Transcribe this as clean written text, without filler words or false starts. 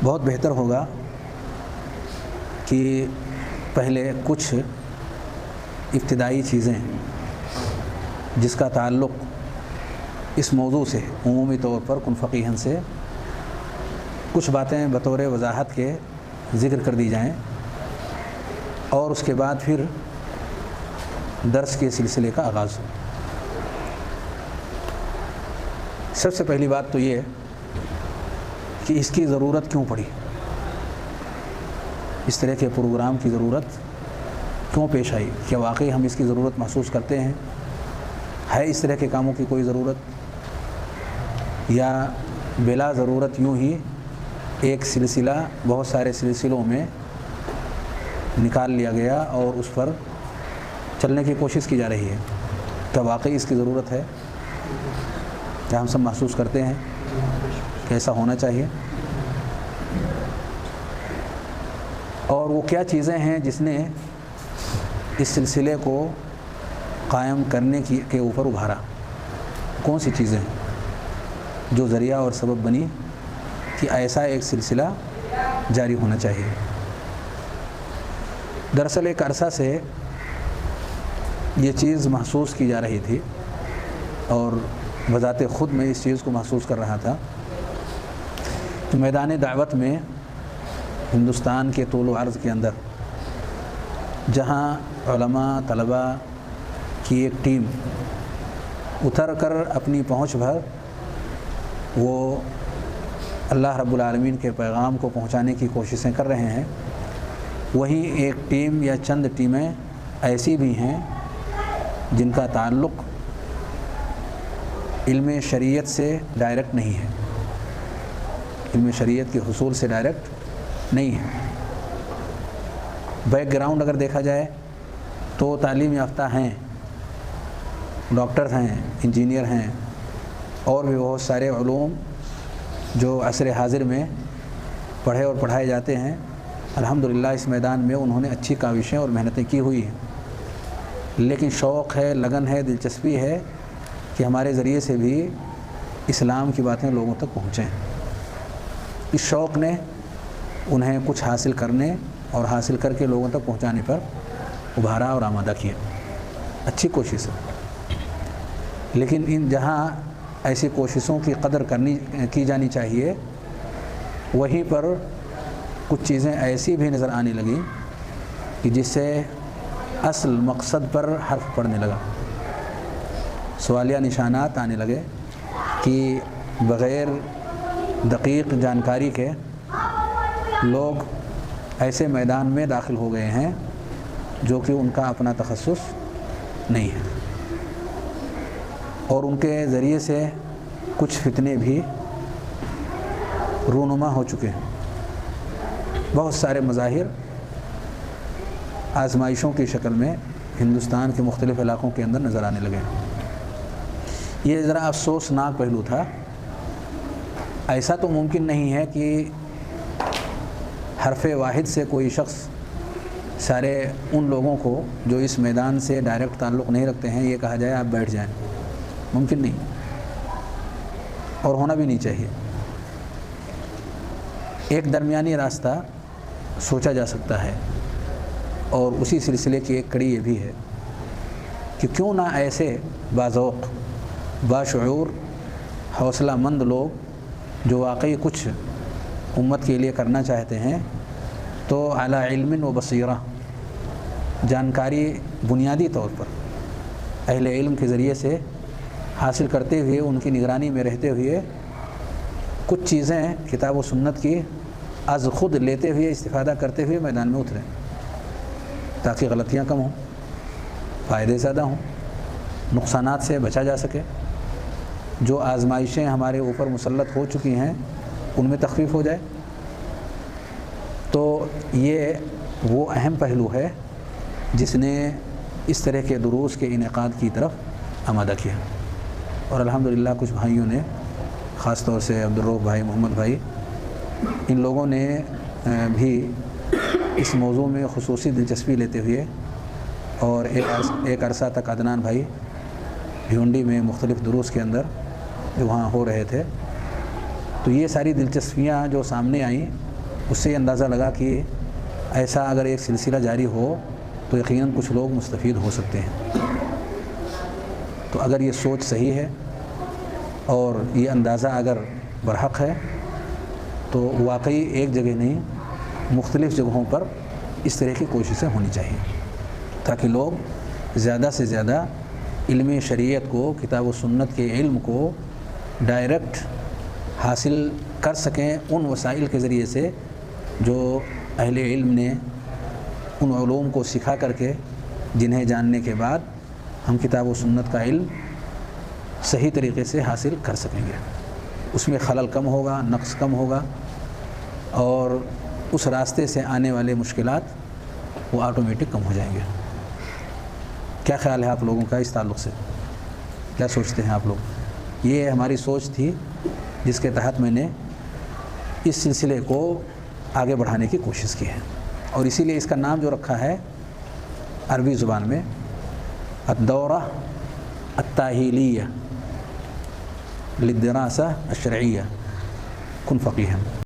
بہت بہتر ہوگا کہ پہلے کچھ ابتدائی چیزیں جس کا تعلق اس موضوع سے عمومی طور پر کن فقیہن سے کچھ باتیں بطور وضاحت کے ذکر کر دی جائیں، اور اس کے بعد پھر درس کے سلسلے کا آغاز ہو۔ سب سے پہلی بات تو یہ کہ اس کی ضرورت کیوں پڑی، اس طرح کے پروگرام کی ضرورت کیوں پیش آئی؟ کیا واقعی ہم اس کی ضرورت محسوس کرتے ہیں؟ ہے اس طرح کے کاموں کی کوئی ضرورت، یا بلا ضرورت یوں ہی ایک سلسلہ بہت سارے سلسلوں میں نکال لیا گیا اور اس پر چلنے کی کوشش کی جا رہی ہے؟ کیا واقعی اس کی ضرورت ہے؟ کیا ہم سب محسوس کرتے ہیں کہ ایسا ہونا چاہیے؟ اور وہ کیا چیزیں ہیں جس نے اس سلسلے کو قائم کرنے کے اوپر ابھارا؟ کون سی چیزیں ہیں جو ذریعہ اور سبب بنی کہ ایسا ایک سلسلہ جاری ہونا چاہیے؟ دراصل ایک عرصہ سے یہ چیز محسوس کی جا رہی تھی، اور بذات خود میں اس چیز کو محسوس کر رہا تھا کہ میدان دعوت میں ہندوستان کے طول و عرض کے اندر جہاں علماء طلباء کی ایک ٹیم اتر کر اپنی پہنچ بھر وہ اللہ رب العالمین کے پیغام کو پہنچانے کی کوششیں کر رہے ہیں، وہیں ایک ٹیم یا چند ٹیمیں ایسی بھی ہیں جن کا تعلق علم شریعت سے ڈائریکٹ نہیں ہے، علم شریعت کے حصول سے ڈائریکٹ نہیں ہے۔ بیک گراؤنڈ اگر دیکھا جائے تو تعلیم یافتہ ہیں، ڈاکٹر ہیں، انجینئر ہیں، اور بھی بہت سارے علوم جو عصر حاضر میں پڑھے اور پڑھائے جاتے ہیں۔ الحمدللہ اس میدان میں انہوں نے اچھی کاوشیں اور محنتیں کی ہوئی ہیں، لیکن شوق ہے، لگن ہے، دلچسپی ہے کہ ہمارے ذریعے سے بھی اسلام کی باتیں لوگوں تک پہنچیں۔ اس شوق نے انہیں کچھ حاصل کرنے اور حاصل کر کے لوگوں تک پہنچانے پر ابھارا اور آمادہ کیا۔ اچھی کوشش ہے، لیکن جہاں ایسی کوششوں کی قدر کی جانی چاہیے، وہیں پر کچھ چیزیں ایسی بھی نظر آنے لگیں کہ جس سے اصل مقصد پر حرف پڑنے لگا، سوالیہ نشانات آنے لگے کہ بغیر دقیق جانکاری کے لوگ ایسے میدان میں داخل ہو گئے ہیں جو کہ ان کا اپنا تخصص نہیں ہے، اور ان کے ذریعے سے کچھ فتنے بھی رونما ہو چکے ہیں۔ بہت سارے مظاہر آزمائشوں کی شکل میں ہندوستان کے مختلف علاقوں کے اندر نظر آنے لگے۔ یہ ذرا افسوسناک پہلو تھا۔ ایسا تو ممکن نہیں ہے کہ حرف واحد سے کوئی شخص سارے ان لوگوں کو جو اس میدان سے ڈائریکٹ تعلق نہیں رکھتے ہیں یہ کہا جائے آپ بیٹھ جائیں، ممکن نہیں، اور ہونا بھی نہیں چاہیے۔ ایک درمیانی راستہ سوچا جا سکتا ہے، اور اسی سلسلے کی ایک کڑی یہ بھی ہے کہ کیوں نہ ایسے باذوق، باشعور، حوصلہ مند لوگ جو واقعی کچھ امت کے لیے کرنا چاہتے ہیں تو علی علم و بصیرہ، جانکاری بنیادی طور پر اہل علم کے ذریعے سے حاصل کرتے ہوئے، ان کی نگرانی میں رہتے ہوئے کچھ چیزیں کتاب و سنت کی از خود لیتے ہوئے، استفادہ کرتے ہوئے میدان میں اتریں، تاکہ غلطیاں کم ہوں، فائدے زیادہ ہوں، نقصانات سے بچا جا سکے، جو آزمائشیں ہمارے اوپر مسلط ہو چکی ہیں ان میں تخفیف ہو جائے۔ تو یہ وہ اہم پہلو ہے جس نے اس طرح کے دروس کے انعقاد کی طرف آمادہ کیا، اور الحمدللہ کچھ بھائیوں نے، خاص طور سے عبدالرؤف بھائی، محمد بھائی، ان لوگوں نے بھی اس موضوع میں خصوصی دلچسپی لیتے ہوئے، اور ایک عرصہ تک عدنان بھائی بھیونڈی میں مختلف دروس کے اندر جو وہاں ہو رہے تھے، تو یہ ساری دلچسپیاں جو سامنے آئیں اس سے یہ اندازہ لگا کہ ایسا اگر ایک سلسلہ جاری ہو تو یقیناً کچھ لوگ مستفید ہو سکتے ہیں۔ تو اگر یہ سوچ صحیح ہے اور یہ اندازہ اگر برحق ہے تو واقعی ایک جگہ نہیں مختلف جگہوں پر اس طرح کی کوششیں ہونی چاہیے تاکہ لوگ زیادہ سے زیادہ علم شریعت کو، کتاب و سنت کے علم کو ڈائریکٹ حاصل کر سکیں ان وسائل کے ذریعے سے جو اہل علم نے ان علوم کو سکھا کر کے، جنہیں جاننے کے بعد ہم کتاب و سنت کا علم صحیح طریقے سے حاصل کر سکیں گے۔ اس میں خلل کم ہوگا، نقص کم ہوگا، اور اس راستے سے آنے والے مشکلات وہ آٹومیٹک کم ہو جائیں گے۔ کیا خیال ہے آپ لوگوں کا اس تعلق سے؟ کیا سوچتے ہیں آپ لوگ؟ یہ ہماری سوچ تھی جس کے تحت میں نے اس سلسلے کو آگے بڑھانے کی کوشش کی ہے، اور اسی لیے اس کا نام جو رکھا ہے عربی زبان میں الدورہ التاہیلیہ للدراسہ الشرعیہ کن فقیہا۔